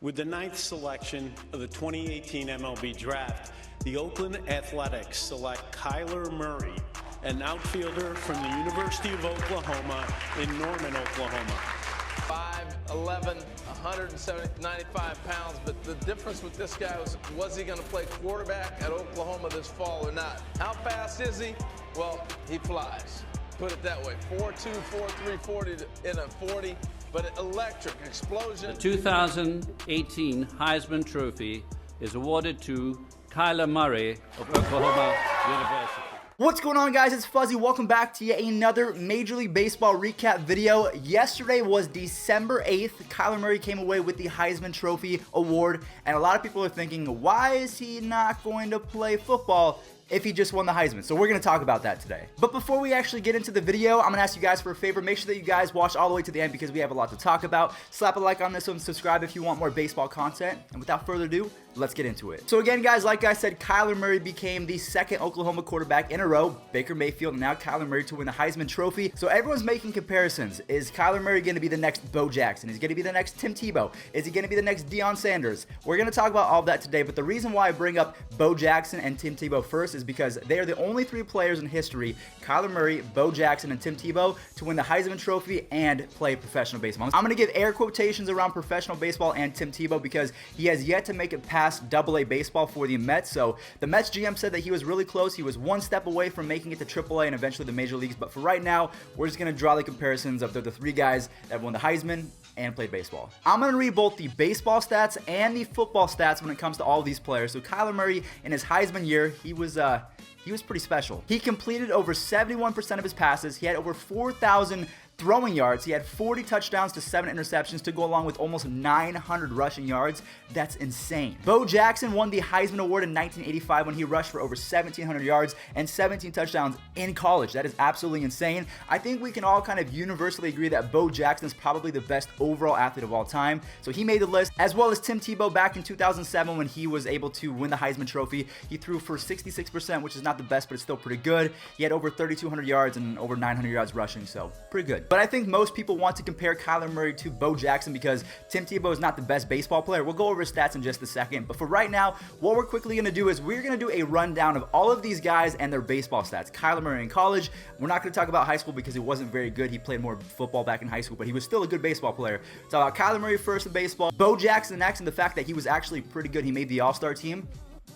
With the 9th selection of the 2018 MLB Draft, the Oakland Athletics select Kyler Murray, an outfielder from the University of Oklahoma in Norman, Oklahoma. 5'11", 195 pounds, but the difference with this guy was he going to play quarterback at Oklahoma this fall or not? How fast is he? Well, he flies. Put it that way, 4'2", 4'3", 40 in a 40. But electric explosion. The 2018 Heisman Trophy is awarded to Kyler Murray of Oklahoma University. What's going on, guys? It's Fuzzy. Welcome back to yet another Major League Baseball recap video. Yesterday was December 8th. Kyler Murray came away with the Heisman Trophy award, and a lot of people are thinking, why is he not going to play football if he just won the Heisman? So we're going to talk about that today. But before we actually get into the video, I'm going to ask you guys for a favor. Make sure that you guys watch all the way to the end because we have a lot to talk about. Slap a like on this one, subscribe if you want more baseball content. And without further ado, let's get into it. So again, guys, like I said, Kyler Murray became the second Oklahoma quarterback in a row, Baker Mayfield and now Kyler Murray, to win the Heisman Trophy. So everyone's making comparisons. Is Kyler Murray going to be the next Bo Jackson? Is he going to be the next Tim Tebow? Is he going to be the next Deion Sanders? We're going to talk about all of that today, but the reason why I bring up Bo Jackson and Tim Tebow first is because they are the only three players in history, Kyler Murray, Bo Jackson, and Tim Tebow, to win the Heisman Trophy and play professional baseball. I'm going to give air quotations around professional baseball and Tim Tebow because he has yet to make it past AA baseball for the Mets. So the Mets GM said that he was really close. He was one step away from making it to AAA and eventually the major leagues. But for right now, we're just going to draw the comparisons of the three guys that won the Heisman and played baseball. I'm going to read both the baseball stats and the football stats when it comes to all of these players. So Kyler Murray, in his Heisman year, he was pretty special. He completed over 71% of his passes. He had over 4,000 throwing yards. He had 40 touchdowns to 7 interceptions to go along with almost 900 rushing yards. That's insane. Bo Jackson won the Heisman Award in 1985 when he rushed for over 1,700 yards and 17 touchdowns in college. That is absolutely insane. I think we can all kind of universally agree that Bo Jackson is probably the best overall athlete of all time. So he made the list, as well as Tim Tebow back in 2007 when he was able to win the Heisman Trophy. He threw for 66%, which is not the best, but it's still pretty good. He had over 3,200 yards and over 900 yards rushing, so pretty good. But I think most people want to compare Kyler Murray to Bo Jackson because Tim Tebow is not the best baseball player. We'll go over his stats in just a second, but for right now, what we're quickly going to do is we're going to do a rundown of all of these guys and their baseball stats. Kyler Murray in college, we're not going to talk about high school because he wasn't very good. He played more football back in high school, but he was still a good baseball player. So about Kyler Murray first in baseball, Bo Jackson next, and the fact that he was actually pretty good. He made the All-Star team.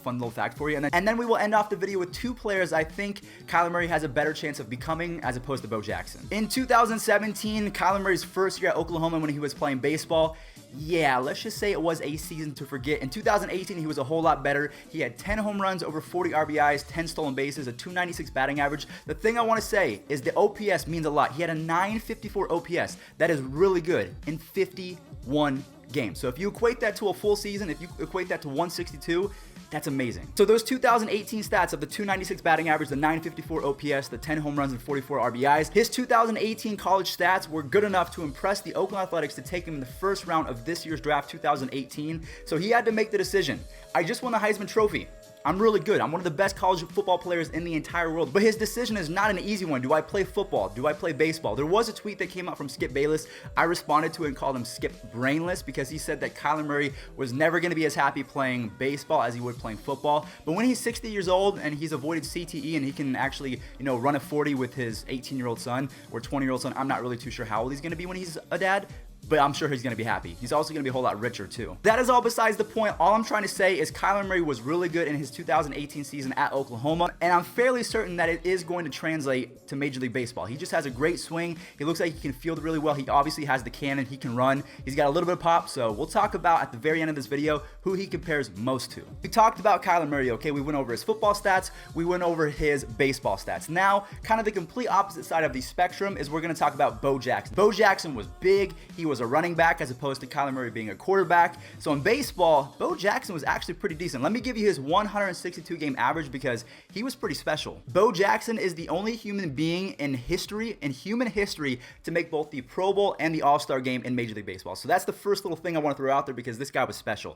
Fun little fact for you. And then we will end off the video with two players I think Kyler Murray has a better chance of becoming as opposed to Bo Jackson. In 2017, Kyler Murray's first year at Oklahoma when he was playing baseball, yeah, let's just say it was a season to forget. In 2018, he was a whole lot better. He had 10 home runs, over 40 RBIs, 10 stolen bases, a 296 batting average. The thing I want to say is the OPS means a lot. He had a 954 OPS. That is really good in 51 games. So if you equate that to a full season, if you equate that to 162, that's amazing. So those 2018 stats of the 296 batting average, the 954 OPS, the 10 home runs and 44 RBIs, his 2018 college stats were good enough to impress the Oakland Athletics to take him in the first round of this year's draft, 2018. So he had to make the decision. I just won the Heisman Trophy. I'm really good. I'm one of the best college football players in the entire world. But his decision is not an easy one. Do I play football? Do I play baseball? There was a tweet that came out from Skip Bayless. I responded to it and called him Skip Brainless because he said that Kyler Murray was never going to be as happy playing baseball as he would playing football. But when he's 60 years old and he's avoided CTE and he can actually, run a 40 with his 18-year-old son or 20-year-old son, I'm not really too sure how old he's going to be when he's a dad, but I'm sure he's going to be happy. He's also going to be a whole lot richer too. That is all besides the point. All I'm trying to say is Kyler Murray was really good in his 2018 season at Oklahoma, and I'm fairly certain that it is going to translate to Major League Baseball. He just has a great swing. He looks like he can field really well. He obviously has the cannon. He can run. He's got a little bit of pop, so we'll talk about at the very end of this video who he compares most to. We talked about Kyler Murray, okay? We went over his football stats. We went over his baseball stats. Now, kind of the complete opposite side of the spectrum is we're going to talk about Bo Jackson. Bo Jackson was big. He was a running back as opposed to Kyler Murray being a quarterback. So in baseball, Bo Jackson was actually pretty decent. Let me give you his 162 game average because he was pretty special. Bo Jackson is the only human being in human history to make both the Pro Bowl and the All-Star game in Major League Baseball. So that's the first little thing I want to throw out there because this guy was special.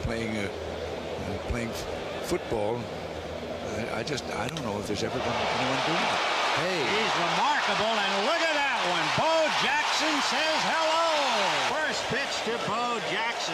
Playing football, I don't know if there's ever been anyone doing it. Hey. He's remarkable, and look at that one. Bo Jackson says hello. First pitch to Bo Jackson.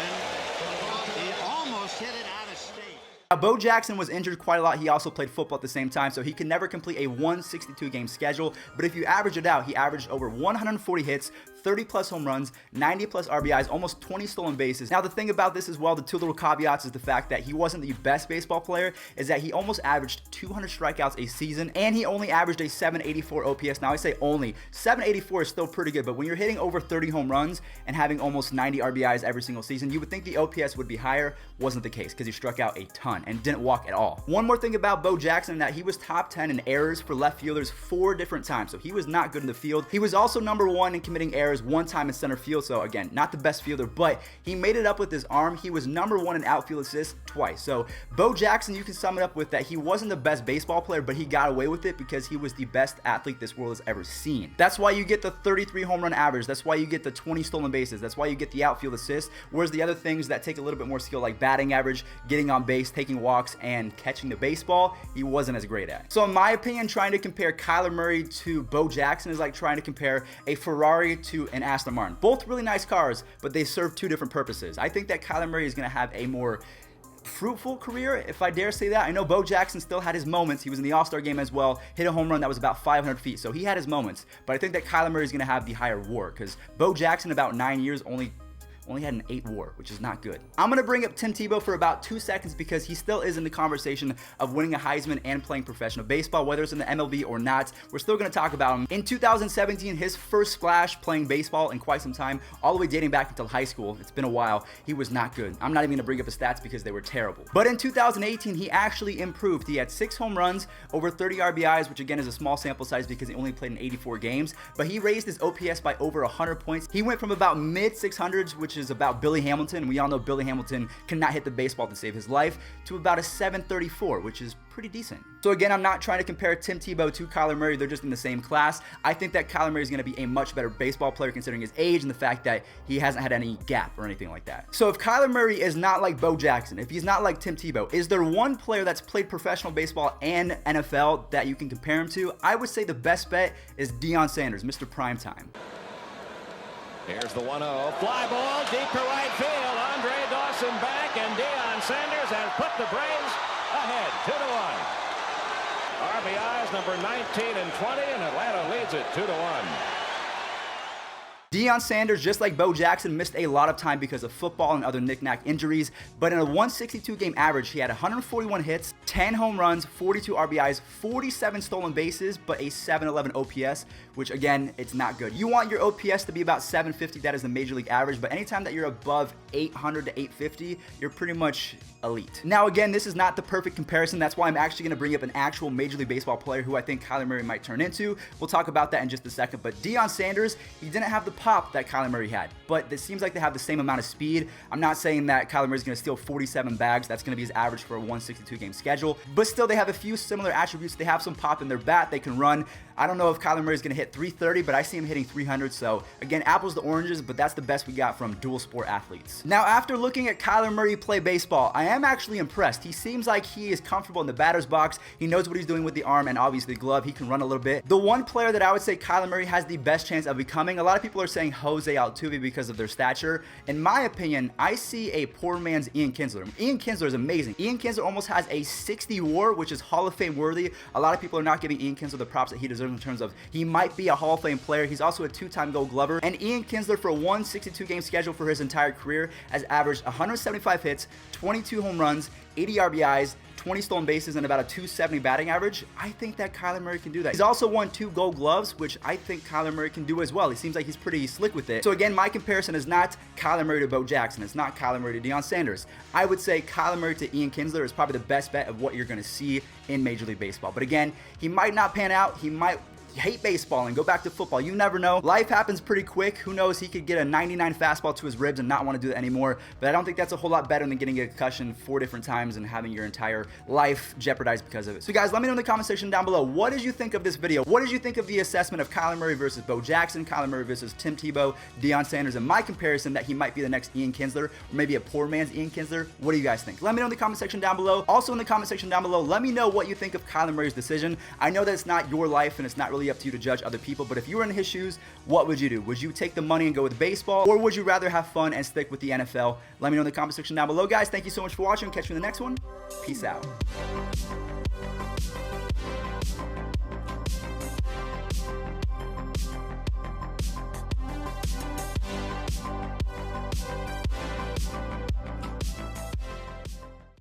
He almost hit it out of state. Bo Jackson was injured quite a lot. He also played football at the same time, so he could never complete a 162-game schedule. But if you average it out, he averaged over 140 hits, 30-plus home runs, 90-plus RBIs, almost 20 stolen bases. Now, the thing about this as well, the two little caveats is the fact that he wasn't the best baseball player, is that he almost averaged 200 strikeouts a season, and he only averaged a 784 OPS. Now, I say only. 784 is still pretty good, but when you're hitting over 30 home runs and having almost 90 RBIs every single season, you would think the OPS would be higher. Wasn't the case, because he struck out a ton and didn't walk at all. One more thing about Bo Jackson, that he was top 10 in errors for left fielders 4 different times, so he was not good in the field. He was also number 1 in committing errors 1 time in center field, so again, not the best fielder, but he made it up with his arm. He was number 1 in outfield assists twice. So Bo Jackson, you can sum it up with that he wasn't the best baseball player, but he got away with it because he was the best athlete this world has ever seen. That's why you get the 33 home run average. That's why you get the 20 stolen bases. That's why you get the outfield assists, whereas the other things that take a little bit more skill, like batting average, getting on base, taking walks, and catching the baseball, he wasn't as great at. So in my opinion, trying to compare Kyler Murray to Bo Jackson is like trying to compare a Ferrari to an Aston Martin. Both really nice cars, but they serve 2 different purposes. I think that Kyler Murray is going to have a more fruitful career, if I dare say that. I know Bo Jackson still had his moments. He was in the All-Star game as well, hit a home run that was about 500 feet, so he had his moments. But I think that Kyler Murray is going to have the higher WAR, because Bo Jackson, about 9 years, only had an 8 WAR, which is not good. I'm going to bring up Tim Tebow for about 2 seconds because he still is in the conversation of winning a Heisman and playing professional baseball, whether it's in the MLB or not. We're still going to talk about him. In 2017, his first splash playing baseball in quite some time, all the way dating back until high school. It's been a while. He was not good. I'm not even going to bring up his stats because they were terrible. But in 2018, he actually improved. He had 6 home runs, over 30 RBIs, which again is a small sample size because he only played in 84 games, but he raised his OPS by over 100 points. He went from about mid 600s, which is about Billy Hamilton. We all know Billy Hamilton cannot hit the baseball to save his life, to about a 734, which is pretty decent. So again, I'm not trying to compare Tim Tebow to Kyler Murray. They're just in the same class. I think that Kyler Murray is going to be a much better baseball player considering his age and the fact that he hasn't had any gap or anything like that. So if Kyler Murray is not like Bo Jackson, if he's not like Tim Tebow, is there one player that's played professional baseball and NFL that you can compare him to? I would say the best bet is Deion Sanders, Mr. Primetime. Here's the 1-0. Fly ball deep to right field. Andre Dawson back, and Deion Sanders has put the Braves ahead 2-1. RBIs number 19 and 20, and Atlanta leads it 2-1. Deion Sanders, just like Bo Jackson, missed a lot of time because of football and other knick-knack injuries, but in a 162-game average, he had 141 hits, 10 home runs, 42 RBIs, 47 stolen bases, but a 711 OPS, which again, it's not good. You want your OPS to be about 750, that is the major league average, but anytime that you're above 800 to 850, you're pretty much elite. Now again, this is not the perfect comparison. That's why I'm actually going to bring up an actual Major League Baseball player who I think Kyler Murray might turn into. We'll talk about that in just a second, but Deion Sanders, he didn't have the pop that Kyler Murray had, but it seems like they have the same amount of speed. I'm not saying that Kyler Murray is going to steal 47 bags. That's going to be his average for a 162-game schedule, but still they have a few similar attributes. They have some pop in their bat. They can run. I don't know if Kyler Murray is going to hit 330, but I see him hitting 300. So again, apples to oranges, but that's the best we got from dual sport athletes. Now, after looking at Kyler Murray play baseball, I am actually impressed. He seems like he is comfortable in the batter's box. He knows what he's doing with the arm and obviously the glove. He can run a little bit. The one player that I would say Kyler Murray has the best chance of becoming, a lot of people are saying Jose Altuve because of their stature. In my opinion, I see a poor man's Ian Kinsler. Ian Kinsler is amazing. Ian Kinsler almost has a 60 WAR, which is Hall of Fame worthy. A lot of people are not giving Ian Kinsler the props that he deserves in terms of he might be a Hall of Fame player. He's also a 2-time Gold Glover. And Ian Kinsler, for a 162-game schedule for his entire career, has averaged 175 hits, 22 home runs, 80 RBIs, 20 stolen bases, and about a 270 batting average. I think that Kyler Murray can do that. He's also won 2 Gold Gloves, which I think Kyler Murray can do as well. He seems like he's pretty slick with it. So again, my comparison is not Kyler Murray to Bo Jackson. It's not Kyler Murray to Deion Sanders. I would say Kyler Murray to Ian Kinsler is probably the best bet of what you're going to see in Major League Baseball. But again, he might not pan out. He might hate baseball and go back to football. You never know. Life happens pretty quick. Who knows? He could get a 99 fastball to his ribs and not want to do that anymore. But I don't think that's a whole lot better than getting a concussion 4 different times and having your entire life jeopardized because of it. So guys, let me know in the comment section down below. What did you think of this video? What did you think of the assessment of Kyler Murray versus Bo Jackson, Kyler Murray versus Tim Tebow, Deion Sanders, and my comparison that he might be the next Ian Kinsler, or maybe a poor man's Ian Kinsler? What do you guys think? Let me know in the comment section down below. Also in the comment section down below, let me know what you think of Kyler Murray's decision. I know that it's not your life and it's not really totally up to you to judge other people, but if you were in his shoes, what would you do? Would you take the money and go with baseball, or would you rather have fun and stick with the NFL? Let me know in the comment section down below, guys. Thank you so much for watching. Catch you in the next one. Peace out.